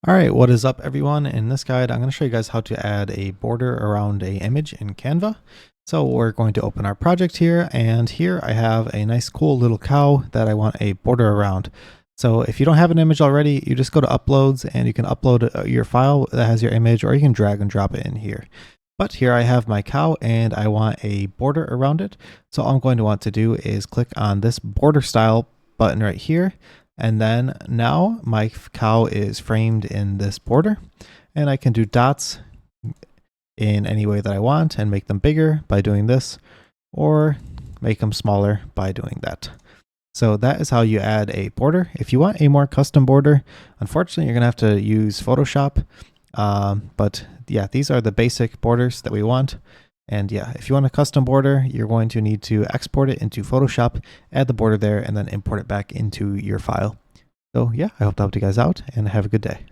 All right, what is up everyone? In this guide, I'm going to show you guys how to add a border around a image in Canva. So we're going to open our project here, and here I have a nice cool little cow that I want a border around. So if you don't have an image already, you just go to uploads and you can upload your file that has your image, or you can drag and drop it in here. But here I have my cow and I want a border around it. So all I'm going to want to do is click on this border style button right here. And then now my cow is framed in this border, and I can do dots in any way that I want and make them bigger by doing this, or make them smaller by doing that. So that is how you add a border. If you want a more custom border, unfortunately, you're gonna have to use Photoshop. But yeah, these are the basic borders that we want. And yeah, if you want a custom border, you're going to need to export it into Photoshop, add the border there, and then import it back into your file. So yeah, I hope that helped you guys out, and have a good day.